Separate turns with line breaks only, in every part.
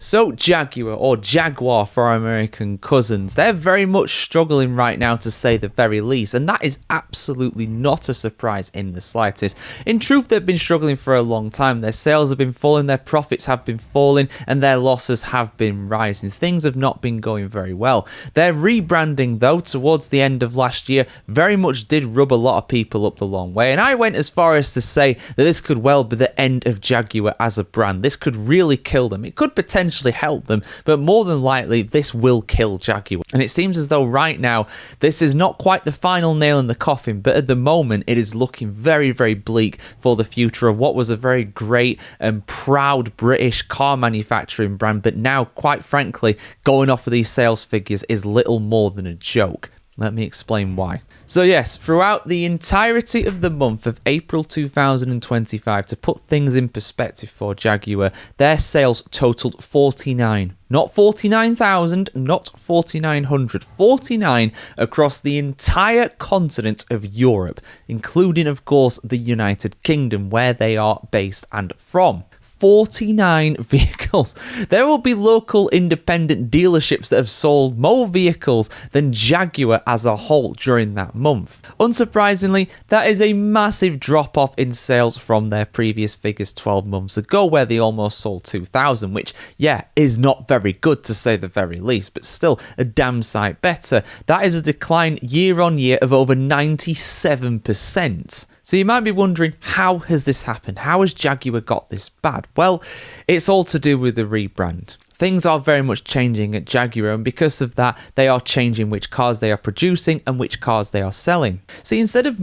So Jaguar, or Jaguar for our American cousins, they're very much struggling right now, to say the very least, and that is absolutely not a surprise in the slightest. In truth, they've been struggling for a long time. Their sales have been falling, their profits have been falling, and their losses have been rising. Things have not been going very well. Their rebranding, though, towards the end of last year, very much did rub a lot of people up the long way, and I went as far as to say that this could well be the end of Jaguar as a brand. This could really kill them. It could potentially help them, but more than likely this will kill Jaguar. And it seems as though right now this is not quite the final nail in the coffin, but at the moment it is looking very, very bleak for the future of what was a very great and proud British car manufacturing brand, but now, quite frankly, going off of these sales figures is little more than a joke. Let me explain why. So yes, throughout the entirety of the month of April 2025, to put things in perspective for Jaguar, their sales totaled 49. Not 49,000, not 4,900, 49 across the entire continent of Europe, including, of course, the United Kingdom, where they are based and from. 49 vehicles. There will be local independent dealerships that have sold more vehicles than Jaguar as a whole during that month. Unsurprisingly, that is a massive drop off in sales from their previous figures 12 months ago, where they almost sold 2,000, which, yeah, is not very good to say the very least, but still a damn sight better. That is a decline year on year of over 97%. So you might be wondering, how has this happened? How has Jaguar got this bad? Well, it's all to do with the rebrand. Things are very much changing at Jaguar, and because of that, they are changing which cars they are producing and which cars they are selling. See, instead of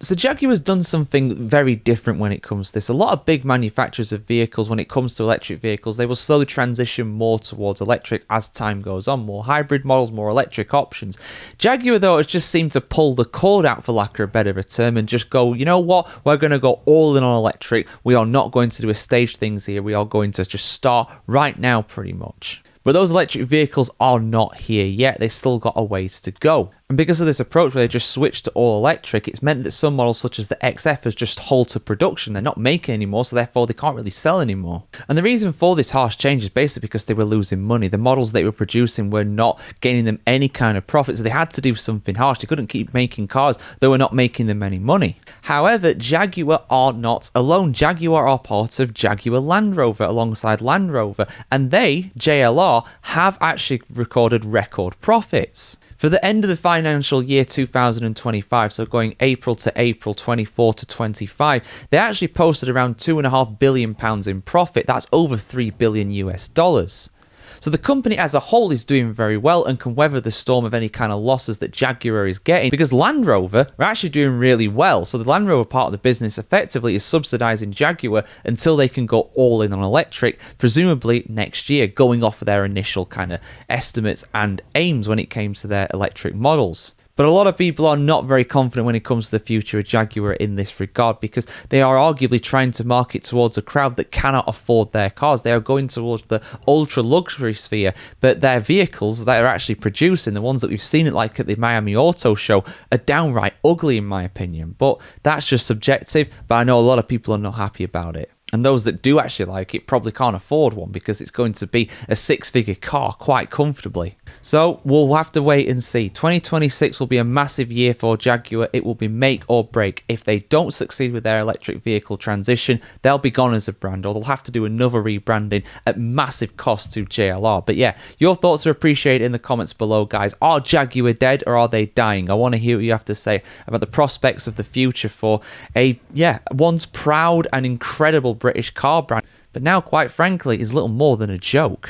So Jaguar has done something very different when it comes to this. A lot of big manufacturers of vehicles, when it comes to electric vehicles, they will slowly transition more towards electric as time goes on. More hybrid models, more electric options. Jaguar, though, has just seemed to pull the cord out, for lack of a better term, and just go, you know what, we're going to go all in on electric. We are not going to do a stage things here. We are going to just start right now, pretty much. But those electric vehicles are not here yet. They've still got a ways to go. And because of this approach where they just switched to all electric, it's meant that some models such as the XF has just halted production. They're not making anymore, so therefore they can't really sell anymore. And the reason for this harsh change is basically because they were losing money. The models they were producing were not gaining them any kind of profit, so they had to do something harsh. They couldn't keep making cars that were not making them any money. However, Jaguar are not alone. Jaguar are part of Jaguar Land Rover alongside Land Rover, and they, JLR, have actually recorded record profits. For the end of the financial year 2025, so going April to April 24 to 25, they actually posted around £2.5 billion in profit. That's over $3 billion US dollars. So the company as a whole is doing very well and can weather the storm of any kind of losses that Jaguar is getting, because Land Rover are actually doing really well. So the Land Rover part of the business effectively is subsidizing Jaguar until they can go all in on electric, presumably next year, going off of their initial kind of estimates and aims when it came to their electric models. But a lot of people are not very confident when it comes to the future of Jaguar in this regard, because they are arguably trying to market towards a crowd that cannot afford their cars. They are going towards the ultra luxury sphere, but their vehicles that are actually producing, the ones that we've seen it like at the Miami Auto Show, are downright ugly in my opinion. But that's just subjective, but I know a lot of people are not happy about it. And those that do actually like it probably can't afford one, because it's going to be a six-figure car quite comfortably. So we'll have to wait and see. 2026 will be a massive year for Jaguar. It will be make or break. If they don't succeed with their electric vehicle transition, they'll be gone as a brand, or they'll have to do another rebranding at massive cost to JLR. But yeah, your thoughts are appreciated in the comments below, guys. Are Jaguar dead, or are they dying? I want to hear what you have to say about the prospects of the future for a, once proud and incredible British car brand, but now, quite frankly, is little more than a joke.